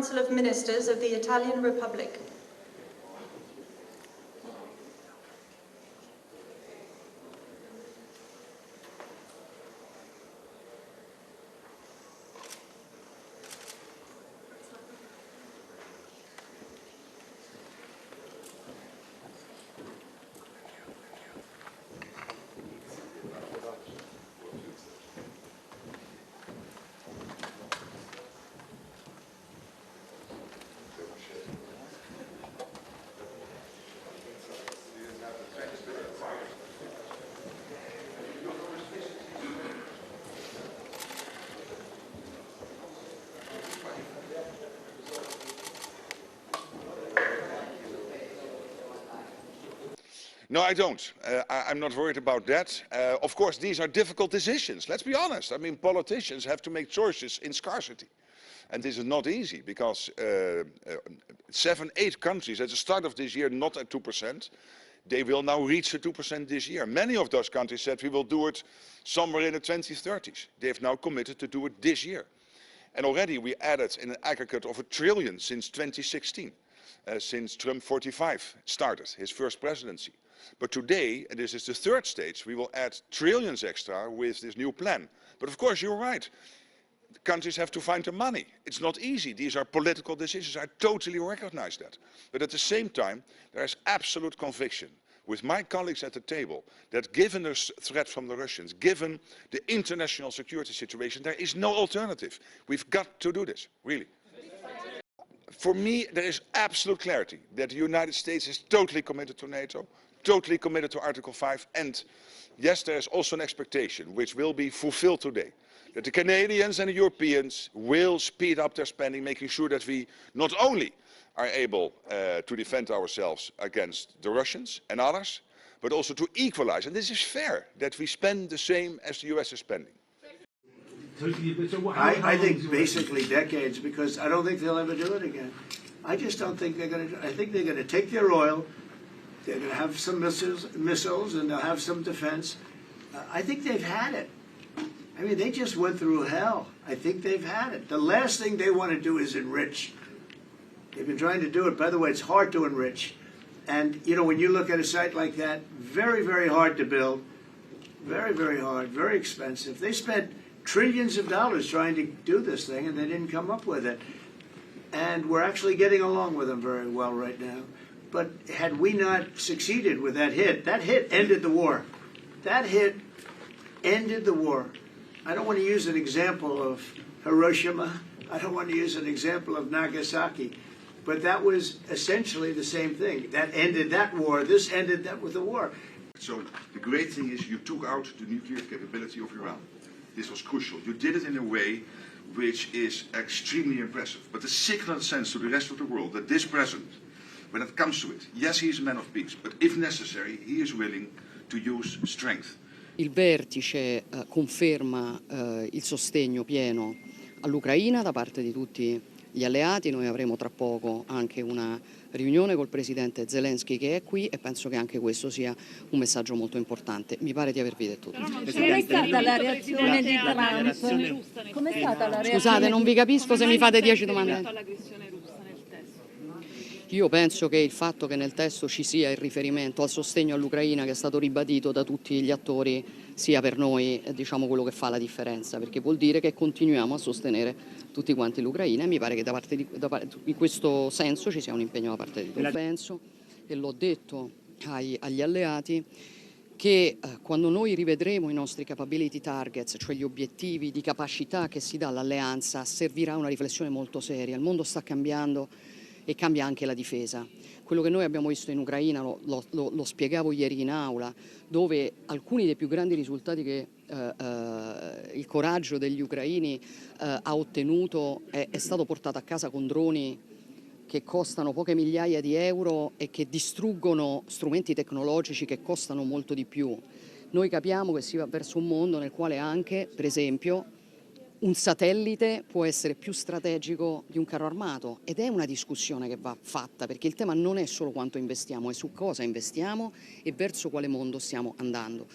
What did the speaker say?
Council of Ministers of the Italian Republic. No, I don't. I'm not worried about that. Of course, these are difficult decisions. Let's be honest. I mean, politicians have to make choices in scarcity. And this is not easy because 7, 8 countries at the start of this year not at 2%. They will now reach the 2% this year. Many of those countries said we will do it somewhere in the 2030s. They've now committed to do it this year. And already we added in an aggregate of $1 trillion since 2016, since Trump 45 started his first presidency. But today, and this is the third stage, we will add trillions extra with this new plan. But of course, you're right. The countries have to find the money. It's not easy. These are political decisions. I totally recognize that. But at the same time, there is absolute conviction with my colleagues at the table that given the threat from the Russians, given the international security situation, there is no alternative. We've got to do this, really. For me, there is absolute clarity that the United States is totally committed to NATO, totally committed to Article 5, and yes, there is also an expectation, which will be fulfilled today, that the Canadians and the Europeans will speed up their spending, making sure that we not only are able to defend ourselves against the Russians and others, but also to equalize. And this is fair, that we spend the same as the US is spending. I think basically decades, because I don't think they'll ever do it again. I just don't think they're going to. I think they're going to take their oil. They're going to have some missiles, and they'll have some defense. I think they've had it. I mean, they just went through hell. I think they've had it. The last thing they want to do is enrich. They've been trying to do it. By the way, it's hard to enrich. And, you know, when you look at a site like that, very, very hard to build. Very, very hard, very expensive. They spent trillions of dollars trying to do this thing, and they didn't come up with it. And we're actually getting along with them very well right now. But had we not succeeded with that hit ended the war. That hit ended the war. I don't want to use an example of Hiroshima. I don't want to use an example of Nagasaki. But that was essentially the same thing. That ended that war. This ended that with the war. So the great thing is you took out the nuclear capability of Iran. This was crucial. You did it in a way which is extremely impressive. But the signal sends to the rest of the world that this president, when it comes to it, yes, he is a man of peace, but if necessary, he is willing to use strength. Il vertice conferma il sostegno pieno all'Ucraina da parte di tutti gli alleati. Noi avremo tra poco anche una riunione col presidente Zelensky che è qui e penso che anche questo sia un messaggio molto importante. Mi pare di avervi detto tutto. Com'è stata la reazione di Trump? Com'è stata la reazione? Scusate, non vi capisco se mi fate 10 domande. Io penso che il fatto che nel testo ci sia il riferimento al sostegno all'Ucraina che è stato ribadito da tutti gli attori sia per noi diciamo quello che fa la differenza, perché vuol dire che continuiamo a sostenere tutti quanti l'Ucraina e mi pare che in questo senso ci sia un impegno da parte di tutti. Penso, e l'ho detto agli alleati, che quando noi rivedremo i nostri capability targets, cioè gli obiettivi di capacità che si dà all'alleanza, servirà una riflessione molto seria. Il mondo sta cambiando e cambia anche la difesa. Quello che noi abbiamo visto in Ucraina, lo spiegavo ieri in aula, dove alcuni dei più grandi risultati che il coraggio degli ucraini ha ottenuto è stato portato a casa con droni che costano poche migliaia di euro e che distruggono strumenti tecnologici che costano molto di più. Noi capiamo che si va verso un mondo nel quale anche, per esempio, un satellite può essere più strategico di un carro armato ed è una discussione che va fatta, perché il tema non è solo quanto investiamo, è su cosa investiamo e verso quale mondo stiamo andando.